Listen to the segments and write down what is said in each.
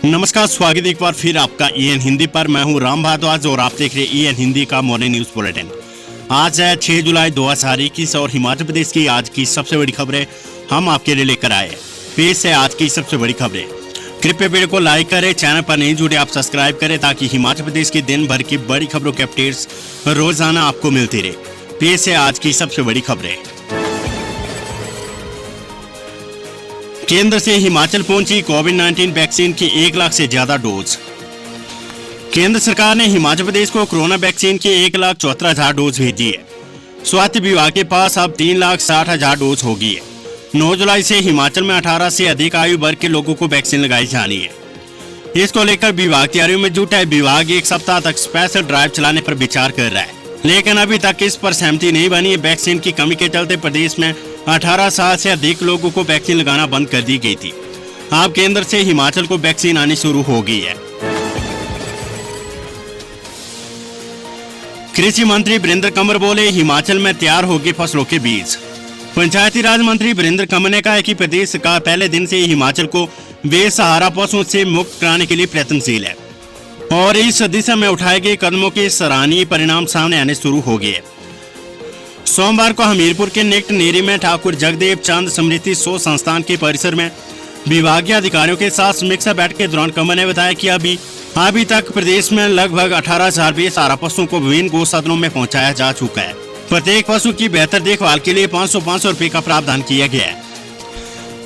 नमस्कार, स्वागत है एक बार फिर आपका EN हिंदी पर। मैं हूं राम भारद्वाज और आप देख रहे हैं EN हिंदी का मॉर्निंग न्यूज बुलेटिन। आज है 6 जुलाई 2021 और हिमाचल प्रदेश की आज की सबसे बड़ी खबरें हम आपके लिए लेकर आए। पेश है आज की सबसे बड़ी खबरें। कृपया वीडियो को लाइक करें, चैनल पर नहीं जुड़े आप सब्सक्राइब करें ताकि हिमाचल प्रदेश की दिन भर की बड़ी खबरों के अपडेट्स रोजाना आपको मिलती रहे। पेश है आज की सबसे बड़ी खबरें। केंद्र से हिमाचल पहुंची कोविड-19 वैक्सीन की 1 लाख से ज्यादा डोज। केंद्र सरकार ने हिमाचल प्रदेश को कोरोना वैक्सीन की 1,74,000 डोज भेजी है। स्वास्थ्य विभाग के पास अब 3,60,000 डोज होगी है। 9 जुलाई से हिमाचल में 18 से अधिक आयु वर्ग के लोगों को वैक्सीन लगाई जानी है। इसको लेकर विभाग तैयारियों में जुटा है। विभाग 1 सप्ताह तक स्पेशल ड्राइव चलाने पर विचार कर रहा है, लेकिन अभी तक इस पर सहमति नहीं बनी है। वैक्सीन की कमी के चलते प्रदेश में 18 साल से अधिक लोगों को वैक्सीन लगाना बंद कर दी गई थी। अब केंद्र से हिमाचल को वैक्सीन आनी शुरू हो गई है। कृषि मंत्री वीरेंद्र कंवर बोले, हिमाचल में तैयार होगी फसलों के बीज। पंचायती राज मंत्री वीरेंद्र कंवर ने कहा है कि प्रदेश सरकार पहले दिन से हिमाचल को बेसहारा पशुओं से मुक्त कराने के लिए प्रयत्नशील है और इस दिशा में उठाए गए कदमों के सराहनीय परिणाम सामने आने शुरू हो गए। सोमवार को हमीरपुर के निकट नेरी में ठाकुर जगदेव चंद समृद्धि शोध संस्थान के परिसर में विभागीय अधिकारियों के साथ समीक्षा बैठक के दौरान कंवर ने बताया कि अभी तक प्रदेश में लगभग 18,000 बेसहारा पशुओं को विभिन्न गौ सदनों में पहुंचाया जा चुका है। प्रत्येक पशु की बेहतर देखभाल के लिए 500 रुपए का प्रावधान किया गया है।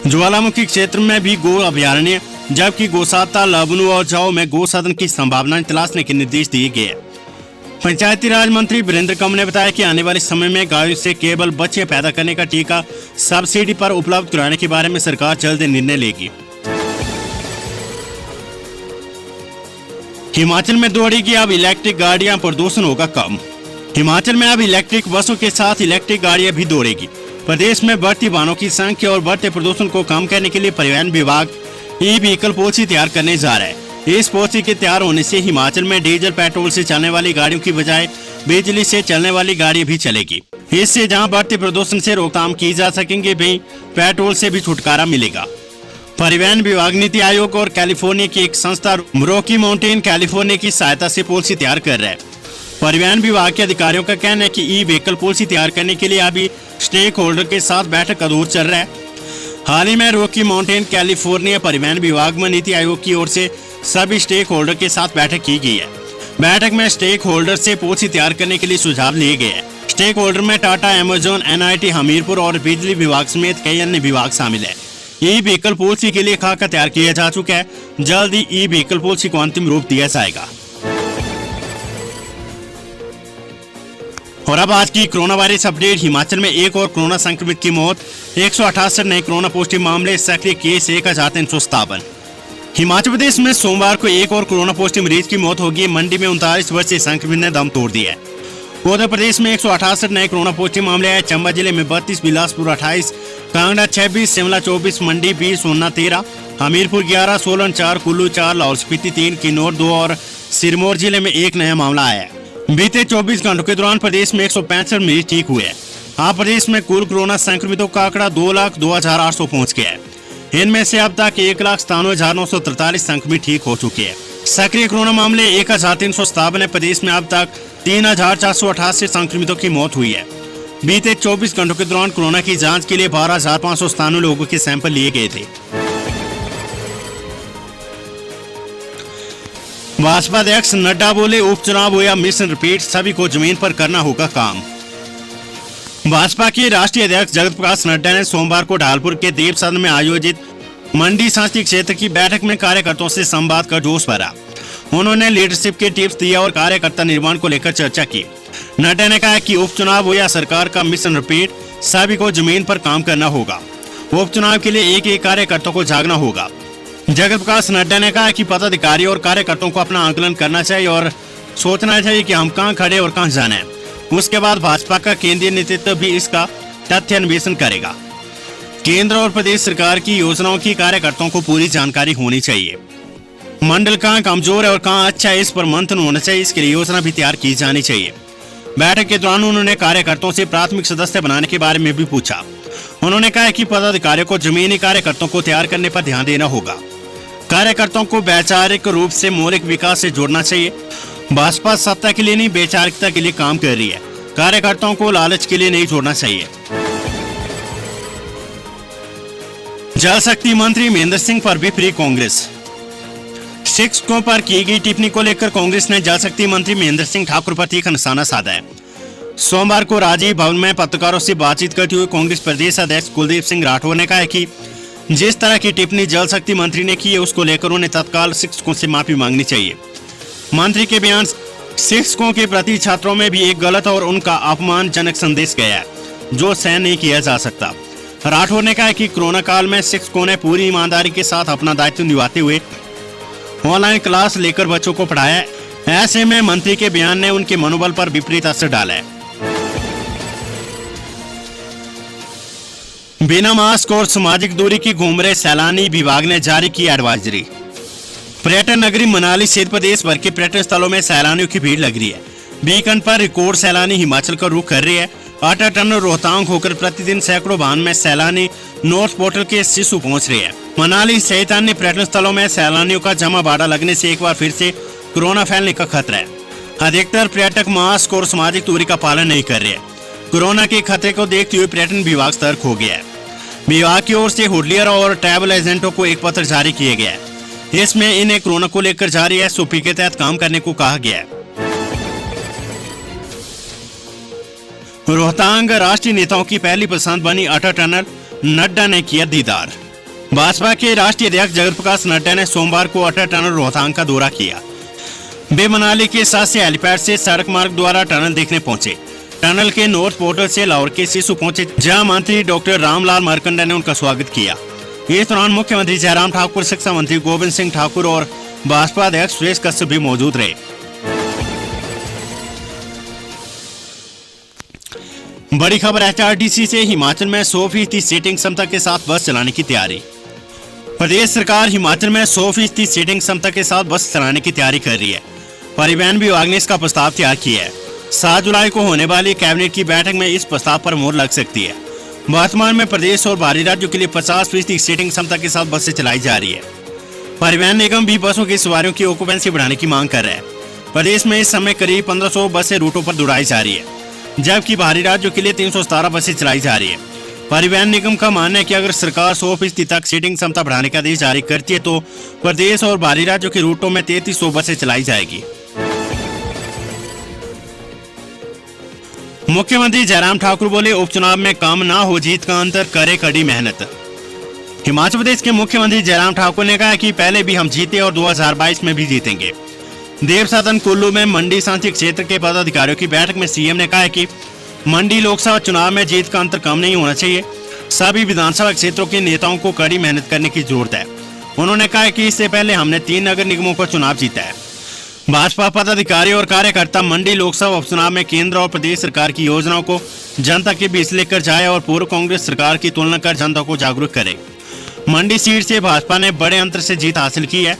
ज्वालामुखी क्षेत्र में भी गौ अभयारण्य, जबकि गौशाला, लबनू और जाओ में गौ सदन की संभावनाएं तलाशने के निर्देश दिए गए। पंचायती राज मंत्री वीरेंद्र कंवर ने बताया कि आने वाले समय में गायों से केवल बच्चे पैदा करने का टीका सब्सिडी पर उपलब्ध कराने के बारे में सरकार जल्द निर्णय लेगी। हिमाचल में दौड़ेगी अब इलेक्ट्रिक गाड़ियां, प्रदूषण होगा कम। हिमाचल में अब इलेक्ट्रिक बसों के साथ इलेक्ट्रिक गाड़ियां भी दौड़ेगी। प्रदेश में बढ़ती वाहनों की संख्या और बढ़ते प्रदूषण को कम करने के लिए परिवहन विभाग ई-व्हीकल पॉलिसी तैयार करने जा रहा है। इस पॉलिसी के तैयार होने से हिमाचल में डीजल पेट्रोल से चलने वाली गाड़ियों की बजाय बिजली से चलने वाली गाड़ी भी चलेगी। इससे जहां बढ़ते प्रदूषण से रोकथाम की जा सकेंगे, भी पेट्रोल से भी छुटकारा मिलेगा। परिवहन विभाग, नीति आयोग और कैलिफोर्निया की एक संस्था रॉकी माउंटेन कैलिफोर्निया की सहायता से पॉलिसी तैयार कर रहा है। परिवहन विभाग के अधिकारियों का कहना है कि ई-व्हीकल पॉलिसी तैयार करने के लिए अभी स्टेक होल्डर के साथ बैठक का दौर चल रहा है। हाल ही में रॉकी माउंटेन कैलिफोर्निया परिवहन विभाग में नीति आयोग की ओर से सभी स्टेक होल्डर के साथ बैठक की गई है। बैठक में स्टेक होल्डर से पॉलिसी तैयार करने के लिए सुझाव लिए गए हैं। स्टेक होल्डर में टाटा, अमेजॉन, NIT हमीरपुर और बिजली विभाग समेत कई अन्य विभाग शामिल है। ई-व्हीकल पॉलिसी के लिए खाका तैयार किया जा चुका है। जल्द ही ई-व्हीकल पॉलिसी को अंतिम रूप दिया जाएगा। और अब आज की कोरोना वायरस अपडेट। हिमाचल में एक और कोरोना संक्रमित की मौत, 168 नए कोरोना पॉजिटिव मामले, सक्रिय केस 1,357। हिमाचल प्रदेश में सोमवार को एक और कोरोना पॉजिटिव मरीज की मौत होगी। मंडी में 39 वर्षीय संक्रमित ने दम तोड़ दिया है। उत्तर प्रदेश में 168 नए कोरोना पॉजिटिव मामले आए। चंबा जिले में 32, बिलासपुर 28, कांगड़ा 26, शिमला 24, मंडी 20, ऊना 13, हमीरपुर 11, सोलन 4, कुल्लू 4, लाहौल स्पीति 3, किन्नौर 2 और सिरमौर जिले में 1 नया मामला आया है। बीते 24 घंटों के दौरान प्रदेश में 165 मरीज ठीक हुए हैं। अब प्रदेश में कुल कोरोना संक्रमितों का आंकड़ा 2,02,800 पहुँच गया है। इनमें से अब तक 1,97,943 संक्रमित ठीक हो चुके हैं। सक्रिय कोरोना मामले 1,357 है। प्रदेश में अब तक 3,488 संक्रमितों की मौत हुई है। बीते 24 घंटों के दौरान कोरोना की जांच के लिए 12,597 लोगों के सैंपल लिए गए थे। भाजपा अध्यक्ष नड्डा बोले, उपचुनाव हो या मिशन रिपीट, सभी को जमीन पर करना होगा काम। भाजपा के राष्ट्रीय अध्यक्ष जगत प्रकाश नड्डा ने सोमवार को ढालपुर के देव सदन में आयोजित मंडी संसदीय क्षेत्र की बैठक में कार्यकर्ताओं से संवाद का जोश भरा। उन्होंने लीडरशिप के टिप्स दिए और कार्यकर्ता निर्माण को लेकर चर्चा की। नड्डा ने कहा कि उपचुनाव हो या सरकार का मिशन रिपीट, सभी को जमीन पर काम करना होगा। उपचुनाव के लिए एक एक कार्यकर्ता को जागना होगा। जगत प्रकाश नड्डा ने कहा कि पदाधिकारी और कार्यकर्ताओं को अपना आंकलन करना चाहिए और सोचना चाहिए कि हम कहां खड़े और कहां जाना है। उसके बाद भाजपा का केंद्रीय नेतृत्व भी इसका तथ्य अन्वेषण करेगा। केंद्र और प्रदेश सरकार की योजनाओं की कार्यकर्ताओं को पूरी जानकारी होनी चाहिए। मंडल कहां कमजोर है और कहां अच्छा है, इस पर मंथन होना चाहिए। इसके लिए योजना भी तैयार की जानी चाहिए। बैठक के दौरान उन्होंने कार्यकर्ताओं से प्राथमिक सदस्य बनाने के बारे में भी पूछा। उन्होंने कहा कि पदाधिकारियों को जमीनी कार्यकर्ताओं को तैयार करने पर ध्यान देना होगा। कार्यकर्ताओं को वैचारिक रूप से मौलिक विकास से जोड़ना चाहिए। भाजपा सत्ता के लिए नहीं, वैचारिकता के लिए काम कर रही है। कार्यकर्ताओं को लालच के लिए नहीं जोड़ना चाहिए। जल शक्ति मंत्री महेंद्र सिंह पर विपरीत कांग्रेस। शिक्षकों पर की गई टिप्पणी को लेकर कांग्रेस ने जल शक्ति मंत्री महेंद्र सिंह ठाकुर पर तीखा निशाना साधा है। सोमवार को राजीव भवन में पत्रकारों से बातचीत करते हुए कांग्रेस प्रदेश अध्यक्ष कुलदीप सिंह राठौर ने कहा कि जिस तरह की टिप्पणी जल शक्ति मंत्री ने की है, उसको लेकर उन्हें तत्काल शिक्षकों से माफी मांगनी चाहिए। मंत्री के बयान शिक्षकों के प्रति छात्रों में भी एक गलत और उनका अपमानजनक संदेश गया है, जो सहन नहीं किया जा सकता। राठौर ने कहा कि कोरोना काल में शिक्षकों ने पूरी ईमानदारी के साथ अपना दायित्व निभाते हुए ऑनलाइन क्लास लेकर बच्चों को पढ़ाया। ऐसे में मंत्री के बयान ने उनके मनोबल पर विपरीत असर डाला है। बिना मास्क और सामाजिक दूरी की घूम रहे सैलानी, विभाग ने जारी की एडवाइजरी। पर्यटन नगरी मनाली सहित प्रदेश भर के पर्यटन स्थलों में सैलानियों की भीड़ लग रही है। वीकेंड पर रिकॉर्ड सैलानी हिमाचल का रुख कर रही है। अटल टनल रोहतांग होकर प्रतिदिन सैकड़ों वाहन में सैलानी नॉर्थ पोर्टल के सिसु पहुंच रहे हैं। मनाली सहित अन्य पर्यटन स्थलों में सैलानियों का जमा बाड़ा लगने से एक बार फिर से कोरोना फैलने का खतरा है। अधिकतर पर्यटक मास्क और सामाजिक दूरी का पालन नहीं कर रहे हैं। कोरोना के खतरे को देखते हुए पर्यटन विभाग सतर्क हो गया है। विभाग की ओर से होटलियर और ट्रैवल एजेंटों को एक पत्र जारी किया गया है। इसमें इन्हें कोरोना को लेकर जारी एसओपी के तहत काम करने को कहा गया है। रोहतांग राष्ट्रीय नेताओं की पहली पसंद बनी अटल टनल, नड्डा ने किया दीदार। भाजपा के राष्ट्रीय अध्यक्ष जगत प्रकाश नड्डा ने सोमवार को अटल टनल रोहतांग का दौरा किया। वे मनाली के साथ से हेलीपैड से सड़क मार्ग द्वारा टनल देखने पहुंचे। टनल के नॉर्थ पोर्टल से लाहौर के सिसु पहुंचे, जहां मंत्री डॉक्टर रामलाल मारकंडा ने उनका स्वागत किया। इस दौरान मुख्यमंत्री जयराम ठाकुर, शिक्षा मंत्री गोविंद सिंह ठाकुर और भाजपा अध्यक्ष सुरेश कश्यप भी मौजूद रहे। बड़ी खबर एचआरटीसी से, हिमाचल में 100% सीटिंग क्षमता के साथ बस चलाने की तैयारी। प्रदेश सरकार हिमाचल में 100% सीटिंग क्षमता के साथ बस चलाने की तैयारी कर रही है। परिवहन विभाग ने इसका प्रस्ताव तैयार किया है। 7 जुलाई को होने वाली कैबिनेट की बैठक में इस प्रस्ताव पर मोहर लग सकती है। वर्तमान में प्रदेश और बाहरी राज्यों के लिए 50% सीटिंग क्षमता के साथ बसें चलाई जा रही है। परिवहन निगम भी बसों की सवारियों की ऑक्यूपेंसी बढ़ाने की मांग कर रहा है। प्रदेश में इस समय करीब 1500 बसें रूटों पर दौड़ाई जा रही है, जबकि बाहरी राज्यों के लिए 317 बसें चलाई जा रही है। परिवहन निगम का मानना है कि अगर सरकार 100% तक सीटिंग क्षमता बढ़ाने का आदेश जारी करती है तो प्रदेश और बाहरी राज्यों के रूटों में 3300 बसें चलाई जाएगी। मुख्यमंत्री जयराम ठाकुर बोले, उपचुनाव में काम ना हो, जीत का अंतर, करे कड़ी मेहनत। हिमाचल प्रदेश के मुख्यमंत्री जयराम ठाकुर ने कहा कि पहले भी हम जीते और 2022 में भी जीतेंगे। देवसाधन कुल्लू में मंडी सांसदीय क्षेत्र के पदाधिकारियों की बैठक में सीएम ने कहा कि मंडी लोकसभा चुनाव में जीत का अंतर कम नहीं होना चाहिए। सभी विधानसभा क्षेत्रों के नेताओं को कड़ी मेहनत करने की जरूरत है। उन्होंने कहा कि इससे पहले हमने 3 नगर निगमों का चुनाव जीता है। भाजपा पदाधिकारी और कार्यकर्ता मंडी लोकसभा उपचुनाव में केंद्र और प्रदेश सरकार की योजनाओं को जनता के बीच लेकर जाए और पूर्व कांग्रेस सरकार की तुलना कर जनता को जागरूक करे। मंडी सीट से भाजपा ने बड़े अंतर से जीत हासिल की है।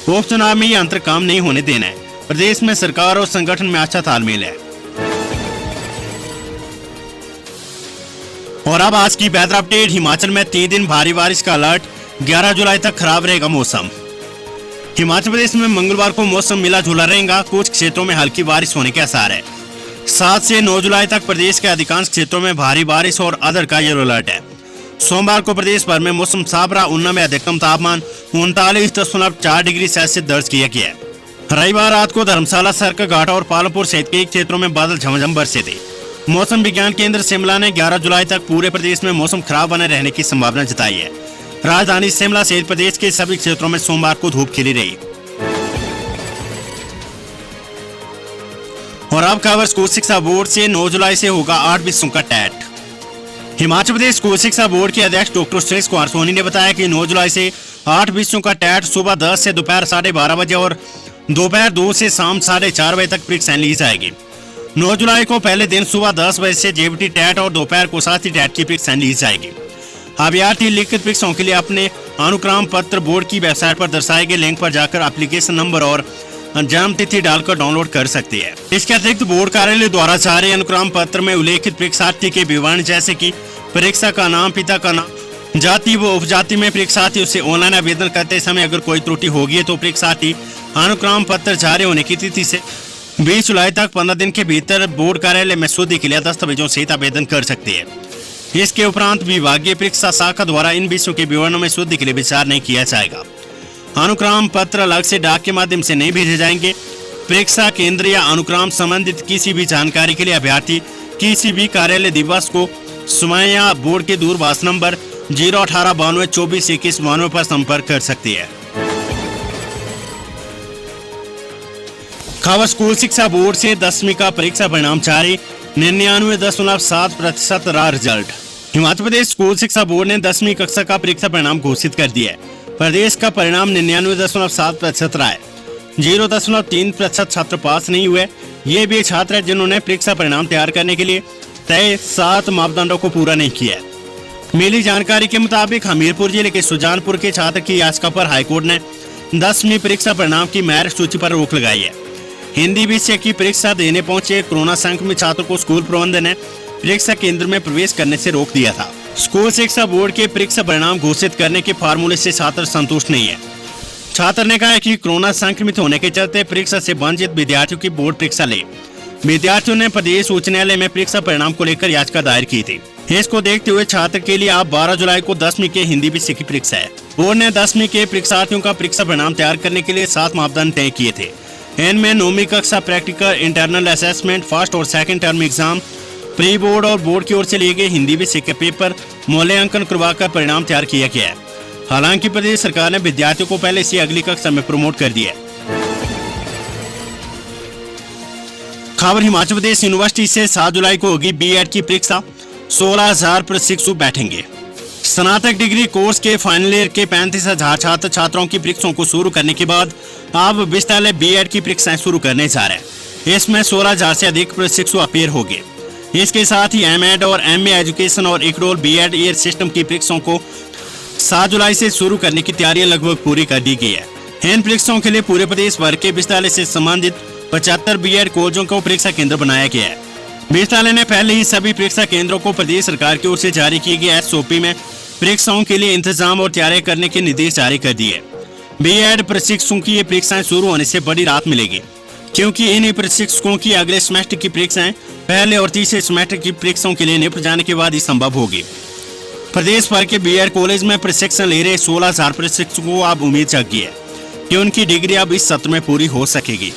उपचुनाव में ये अंतर कम नहीं होने देना है। प्रदेश में सरकार और संगठन में अच्छा तालमेल है। और अब आज की वेदर अपडेट। हिमाचल में 3 दिन भारी बारिश का अलर्ट, 11 जुलाई तक खराब रहेगा मौसम। हिमाचल प्रदेश में मंगलवार को मौसम मिला जुला रहेगा। कुछ क्षेत्रों में हल्की बारिश होने के आसार है। 7 से 9 जुलाई तक प्रदेश के अधिकांश क्षेत्रों में भारी बारिश और अदर का येलो अलर्ट है। सोमवार को प्रदेश भर में मौसम साफ रहा। ऊना में अधिकतम तापमान 39.4 डिग्री सेल्सियस दर्ज किया गया। रविवार रात को धर्मशाला, सरका घाट और पालमपुर सहित कई क्षेत्रों में बादल झमाझम बरसे थे। मौसम विज्ञान केंद्र शिमला ने 11 जुलाई तक पूरे प्रदेश में मौसम खराब बने रहने की संभावना जताई है। राजधानी शिमला सहित प्रदेश के सभी क्षेत्रों में सोमवार को धूप खिली रही। और अब खबर स्कूल शिक्षा बोर्ड से, 9 जुलाई से होगा 8 विषयों का टेट। हिमाचल प्रदेश स्कूल शिक्षा बोर्ड के अध्यक्ष डॉक्टर सुरेश कुमार सोनी ने बताया कि 9 जुलाई से 8 विषयों का टेट सुबह 10 से दोपहर 12:30 बजे और दोपहर 2 से शाम 4:30 बजे तक परीक्षाएं ली जाएगी। 9 जुलाई को पहले दिन सुबह 10 बजे से जेबीटी टेट और दोपहर को साथ टेट की परीक्षाएं ली जाएगी। अभ्यर्थी लिखित परीक्षाओं के लिए अपने अनुक्रम पत्र बोर्ड की वेबसाइट पर दर्शाए गए लिंक पर जाकर एप्लीकेशन नंबर और जन्म तिथि डालकर डाउनलोड कर सकती है। इसके अतिरिक्त बोर्ड कार्यालय द्वारा जारी अनुक्रम पत्र में उल्लेखित परीक्षार्थी के विवरण जैसे कि परीक्षा का नाम, पिता का नाम जाति व उपजाति में परीक्षार्थियों से ऑनलाइन आवेदन करते समय अगर कोई त्रुटि होगी है तो परीक्षार्थी अनुक्रम पत्र जारी होने की तिथि से 20 जुलाई तक 15 दिन के भीतर बोर्ड कार्यालय में शुद्धि के लिए दस्तावेजों सहित आवेदन कर सकते हैं। इसके उपरांत विभागीय परीक्षा शाखा द्वारा इन विषयों के विवरणों में शुद्धि के लिए विचार नहीं किया जाएगा। अनुक्रम पत्र अलग से डाक के माध्यम से नहीं भेजे जाएंगे। परीक्षा केंद्र या अनुक्रम संबंधित किसी भी जानकारी के लिए अभ्यर्थी किसी भी कार्यालय दिवस को स्वयं या बोर्ड के दूरभाष नंबर 01892242192 पर संपर्क कर सकती है। खबर स्कूल शिक्षा बोर्ड से 10वीं का परीक्षा परिणाम जारी, 99.7% रहा रिजल्ट। हिमाचल प्रदेश स्कूल शिक्षा बोर्ड ने 10वीं कक्षा का परीक्षा परिणाम घोषित कर दिया है। प्रदेश का परिणाम 99.7% रहा है। 0.3% छात्र पास नहीं हुए। ये भी छात्र हैं जिन्होंने परीक्षा परिणाम तैयार करने के लिए तय 7 मापदंडों को पूरा नहीं किया। मिली जानकारी के मुताबिक हमीरपुर जिले के सुजानपुर के छात्र की याचिका पर हाईकोर्ट ने 10वीं परीक्षा परिणाम की मेरिट सूची पर रोक लगाई है। हिंदी विषय की परीक्षा देने पहुंचे कोरोना संक्रमित छात्रों को स्कूल प्रबंधन ने परीक्षा केंद्र में प्रवेश करने से रोक दिया था। स्कूल शिक्षा बोर्ड के परीक्षा परिणाम घोषित करने के फार्मूले से छात्र संतुष्ट नहीं है। छात्र ने कहा कि कोरोना संक्रमित होने के चलते परीक्षा से वंचित विद्यार्थियों की बोर्ड परीक्षा ले। विद्यार्थियों ने प्रदेश उच्च न्यायालय में परीक्षा परिणाम को लेकर याचिका दायर की थी। इसको देखते हुए छात्र के लिए अब 12 जुलाई को 10वीं के हिंदी विषय की परीक्षा है। बोर्ड ने 10वीं के परीक्षार्थियों का परीक्षा परिणाम तैयार करने के लिए 7 मापदंड तय किए थे। इनमें 9वीं कक्षा प्रैक्टिकल, इंटरनल असेसमेंट, फर्स्ट और second term exam, pre board और बोर्ड की ओर से लिए गए हिंदी विषय के पेपर मूल्यांकन करवाकर परिणाम तैयार किया गया है। हालांकि प्रदेश सरकार ने विद्यार्थियों को पहले से अगली कक्षा में प्रमोट कर दिया है। खबर हिमाचल प्रदेश यूनिवर्सिटी से 7 जुलाई को होगी बीएड की परीक्षा, 16,000 प्रशिक्षु बैठेंगे। स्नातक डिग्री कोर्स के फाइनल ईयर के 35,000 छात्र छात्राओं की परीक्षाओं को शुरू करने के बाद अब विश्वविद्यालय बीएड की परीक्षाएं शुरू करने जा रहे हैं। इसमें 16,000 से अधिक प्रशिक्षु अपेयर होंगे। इसके साथ ही एमएड और एमए एजुकेशन और इक्डोल बीएड ईयर सिस्टम की परीक्षाओं को 7 जुलाई से शुरू करने की तैयारियां लगभग पूरी कर दी गई है। इन परीक्षाओं के लिए पूरे प्रदेश भर के विश्वविद्यालय से संबंधित 75 बीएड कॉलेजों को परीक्षा केंद्र बनाया गया है। विश्वविद्यालय ने पहले ही सभी परीक्षा केंद्रों को प्रदेश सरकार की ओर से जारी किए गए एसओपी में परीक्षाओं के लिए इंतजाम और तैयारी करने के निर्देश जारी कर दिए। बीएड प्रशिक्षकों की ये परीक्षाएं शुरू होने से बड़ी राहत मिलेगी, क्योंकि इन प्रशिक्षकों की अगले सेमेस्टर की परीक्षाएं पहले और तीसरे सेमेस्टर की परीक्षाओं के लिए निपट जाने के बाद ही संभव होगी। प्रदेश भर के बीएड कॉलेज में प्रशिक्षण ले रहे 16,000 प्रशिक्षकों को अब उम्मीद जगी है कि उनकी डिग्री अब इस सत्र में पूरी हो सकेगी।